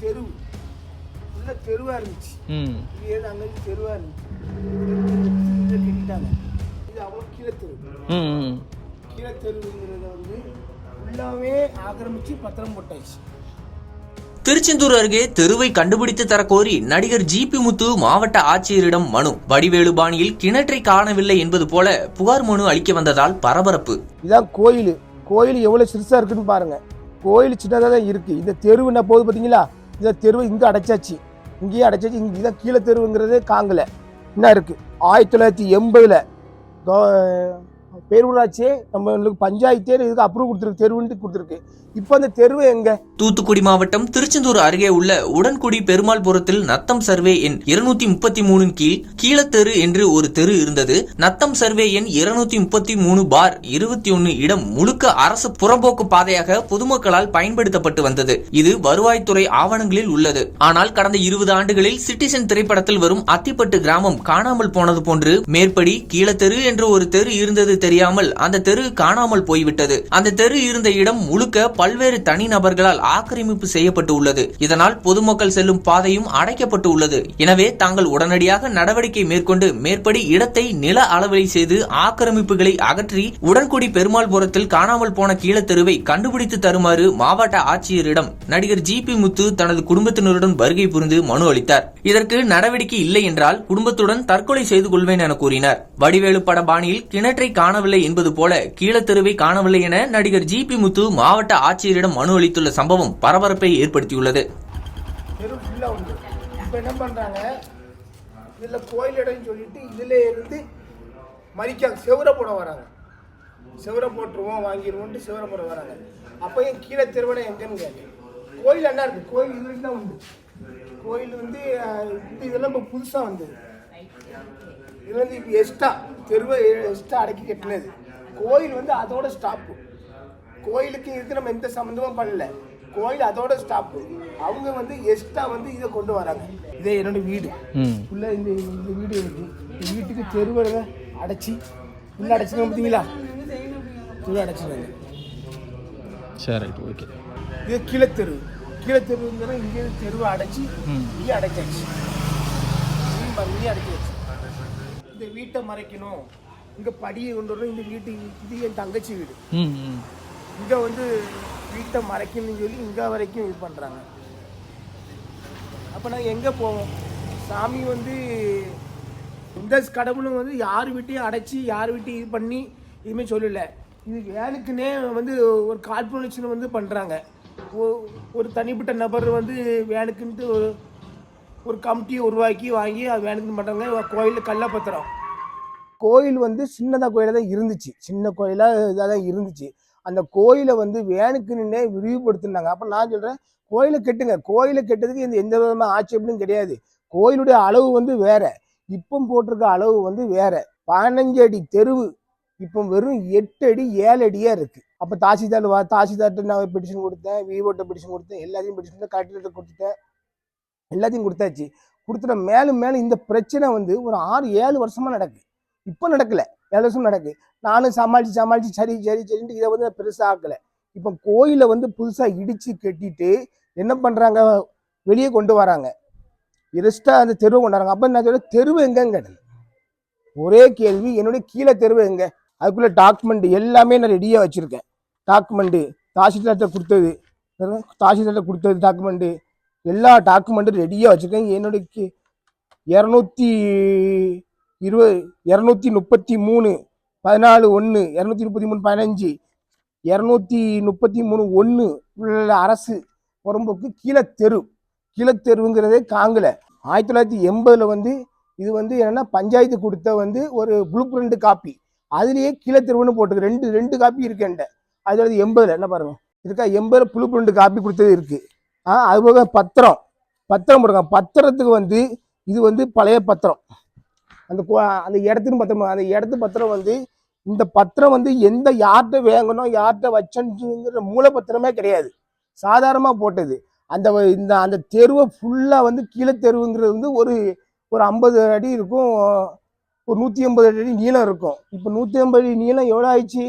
தெரு உள்ள தெருவாக இருந்துச்சு. இது அங்கே தெருவாக இருந்துச்சு. கட்டிட்டாங்க. இது அவ்வளோ கீழே தெரு. கீழே தெருவுங்கிறத வந்து ஃபுல்லாகவே ஆக்கிரமிச்சு பத்திரம் போட்டாச்சு. திருச்செந்தூர் அருகே தெருவை கண்டுபிடித்து தரக்கோரி நடிகர் ஜிபி முத்து மாவட்ட ஆட்சியரிடம் மனு. வடிவேலு பாணியில் கிணற்றை காணவில்லை என்பது போல புகார் மனு அளிக்க வந்ததால் பரபரப்பு. இதான் கோயில். கோயில் எவ்வளவு சிறுசா இருக்குன்னு பாருங்க. கோயில் சின்னதாக தான் இருக்கு. இந்த தெருவு என்ன போகுது பார்த்தீங்களா? இந்த தெருவு இங்கே அடைச்சாச்சு, இங்கேயே அடைச்சாச்சு. இதான் கீழே தெருவுங்கிறதே காங்கல என்ன இருக்கு. 1980 பேரூராட்சியே நம்மளுக்கு பஞ்சாயத்தே இதுக்கு அப்ரூவ் கொடுத்துருக்கு, தெருவுன்ட்டு கொடுத்துருக்கு. இப்போ அந்த தெருவு எங்க? தூத்துக்குடி மாவட்டம் திருச்செந்தூர் அருகே உள்ள உடன்குடி பெருமாள்புரத்தில் நத்தம் சர்வே எண் 233 கீழ் கீழத்தெரு என்று ஒரு தெரு இருந்தது. நத்தம் சர்வே எண் 233/21 இடம் முழுக்க அரசு புறம்போக்கு பாதையாக பொதுமக்களால் பயன்படுத்தப்பட்டு வந்தது. இது வருவாய்த்துறை ஆவணங்களில் உள்ளது. ஆனால் கடந்த 20 ஆண்டுகளில் சிட்டிசன் திரைப்படத்தில் வரும் அத்திப்பட்டு கிராமம் காணாமல் போனது போன்று மேற்படி கீழத்தெரு என்று ஒரு தெரு இருந்தது தெரியாமல் அந்த தெரு காணாமல் போய்விட்டது. அந்த தெரு இருந்த இடம் முழுக்க பல்வேறு தனிநபர்களால் ஆக்கிரமிப்பு செய்யப்பட்டு உள்ளது. இதனால் பொதுமக்கள் செல்லும் பாதையும் அடைக்கப்பட்டு உள்ளது. எனவே தாங்கள் உடனடியாக நடவடிக்கை மேற்கொண்டு மேற்படி இடத்தை நில அளவீடு செய்து ஆக்கிரமிப்புகளை அகற்றி உடன்குடி பெருமாள்புரத்தில் காணாமல் போன கீழத்தெருவை கண்டுபிடித்து தருமாறு மாவட்ட ஆட்சியரிடம் நடிகர் ஜிபி முத்து தனது குடும்பத்தினருடன் வருகை புரிந்து மனு அளித்தார். இதற்கு நடவடிக்கை இல்லை என்றால் குடும்பத்துடன் தற்கொலை செய்து கொள்வேன் என கூறினார். வடிவேலு பட பாணியில் கிணற்றை காணவில்லை என்பது போல கீழத்தெருவை காணவில்லை என நடிகர் ஜிபி முத்து மாவட்ட ஆட்சியரிடம் மனு அளித்துள்ள சம்பவம் பரபரப்பை ஏற்படுத்தியுள்ளது. என்ன பண்றாங்க, இதுல கோயில் இடம் சொல்லிட்டு இதுல இருந்து மறிக்க செவர போட வராங்க. செவர போட்டுருவோம் வாங்கிடுவோம்ட்டு செவர போட வராங்க. அப்போ என் கீழே தெருவனை எங்கன்னு கேட்டேன். கோயில் என்ன இருக்கு? கோயில் இதுல தான் உண்டு. கோயில் வந்து இதெல்லாம் இப்போ புதுசாக வந்தது. இது வந்து இப்போ எக்ஸ்ட்ரா தெருவை எக்ஸ்ட்ரா அடக்கி கட்டினது. கோயில் வந்து அதோட ஸ்டாப்பு. கோயிலுக்கு இதுக்கு நம்ம எந்த சம்மந்தமும் பண்ணல. கோயில் அதோட ஸ்டாப்பு. அவங்க வந்து எக்ஸ்ட்ரா வந்து இதை கொண்டு வராங்க. இதே என்னோட வீடு ஃபுல்லாக இந்த வீடு இருக்கு. இந்த வீட்டுக்கு தெருவை அடைச்சி ஃபுல்லாக அடைச்சிங்க பார்த்தீங்களா? தெருவை அடைச்சிருக்காங்க. சரி, ஓகே. இது கீழத்தெரு. கீழத்தெருங்கிற இங்கே தெருவை அடைச்சி இங்கே அடைச்சாச்சு. இங்கே அடைச்சாச்சு. இந்த வீட்டை மறைக்கணும், இங்கே படியை கொண்டு வரணும். இந்த வீட்டு இது என் தங்கச்சி வீடு. இங்கே வந்து வீட்டை மறைக்கணும்னு சொல்லி இங்கே வரைக்கும் இது பண்ணுறாங்க. அப்போ நாங்கள் எங்கே போவோம்? சாமி வந்து இந்த கடவுளும் வந்து யார் வீட்டையும் அடைச்சி யார் வீட்டையும் இது பண்ணி இதுமாரி சொல்லலை. இது வேனுக்குன்னே வந்து ஒரு காழ்ப்புணர்ச்சியில் வந்து பண்ணுறாங்க. ஒரு தனிப்பட்ட நபர் வந்து வேனுக்குன்ட்டு ஒரு கமிட்டியை உருவாக்கி வாங்கி அது வேனுக்குன்னு பண்ணுறாங்க. கோயில் கள்ளப்பத்திரம். கோயில் வந்து சின்னதாக கோயிலாக தான் இருந்துச்சு. சின்ன கோயிலாக இதாக தான் இருந்துச்சு. அந்த கோயிலை வந்து வேனுக்குன்னே விரிவுபடுத்தினாங்க. அப்போ நான் சொல்கிறேன், கோயிலை கெட்டுங்க. கோயிலை கெட்டதுக்கு எந்த விதமான ஆட்சேபனும் கிடையாது. கோயிலுடைய அளவு வந்து வேற, இப்போ போட்டிருக்க அளவு வந்து வேற. 15 அடி தெருவு இப்போ வெறும் 8 அடி 7 அடியாக இருக்குது. அப்போ தாசில்தார்கிட்ட நான் பெட்டிஷன் கொடுத்தேன், விஓட்ட பெட்டிஷன் கொடுத்தேன், எல்லாத்தையும் பெட்டிஷன் கலெக்டர்கிட்ட கொடுத்துட்டேன், எல்லாத்தையும் கொடுத்தாச்சு. கொடுத்துட்ட மேலும் மேலும் இந்த பிரச்சனை வந்து ஒரு 6-7 வருஷமாக நடக்குது. இப்போ நடக்கலை, 7 வருஷம் நடக்குது. நானும் சமாளித்து சரின்ட்டு இதை வந்து பெருசாக ஆக்கலை. இப்போ கோயிலை வந்து புதுசாக இடித்து கட்டிட்டு என்ன பண்ணுறாங்க, வெளியே கொண்டு வராங்க. எரிஸ்டாக அந்த தெருவை கொண்டாடுறாங்க. அப்போ நான் சொல்ல தெருவு எங்கன்னு கேட்டேன். ஒரே கேள்வி, என்னுடைய கீழே தெருவு எங்கே? அதுக்குள்ளே டாக்குமெண்ட் எல்லாமே நான் ரெடியாக வச்சுருக்கேன். டாக்குமெண்ட்டு தாசில்தார்கிட்ட கொடுத்தது டாக்குமெண்ட்டு எல்லா டாக்குமெண்ட்டும் ரெடியாக வச்சுருக்கேன். என்னுடைய 233/14/1 233/15 233/1 உள்ள அரசு புறம்போக்கு கீழத்தெருவுங்கிறதே காங்கல. 1980 வந்து இது வந்து என்னன்னா பஞ்சாயத்து கொடுத்த வந்து ஒரு ப்ளூ பிரிண்ட் காப்பி. அதுலேயே கீழத்தெருவுன்னு போட்டுருக்கு. ரெண்டு காப்பி இருக்கு என்கிட்ட. அது 80 என்ன பாருங்க இருக்கா, 80 ப்ளூ பிரிண்ட் காப்பி கொடுத்தது இருக்கு. அது போக பத்திரம் போடுங்க. பத்திரத்துக்கு வந்து இது வந்து பழைய பத்திரம். அந்த இடத்துக்கு பத்திரம். அந்த இடத்து பத்திரம் வந்து இந்த பத்திரம் வந்து எந்த யார்கிட்ட வாங்கணும் யார்கிட்ட வச்சுங்கிற மூலப்பத்திரமே கிடையாது, சாதாரணமாக போட்டது. அந்த தெருவை ஃபுல்லாக வந்து கீழத்தெருவுங்கிறது வந்து ஒரு 50 அடி இருக்கும், ஒரு 180 அடி நீளம் இருக்கும். இப்போ 180 அடி நீளம் எவ்வளோ ஆயிடுச்சு?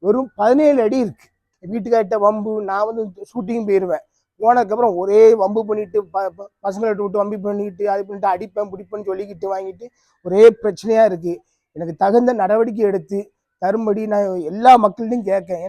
வெறும் 17 அடி இருக்கு. வீட்டுக்கார்ட்ட வம்பு, நான் வந்து ஷூட்டிங் போயிடுவேன். போனதுக்கப்புறம் ஒரே வம்பு பண்ணிட்டு பசங்களை விட்டு வம்பு பண்ணிட்டு அது பண்ணிட்டு அடிப்பேன் பிடிப்பேன்னு சொல்லிக்கிட்டு வாங்கிட்டு ஒரே பிரச்சனையாக இருக்குது. எனக்கு தகுந்த நடவடிக்கை எடுத்து தரும்படி நான் எல்லா மக்கள்கிட்டையும் கேட்கேன்.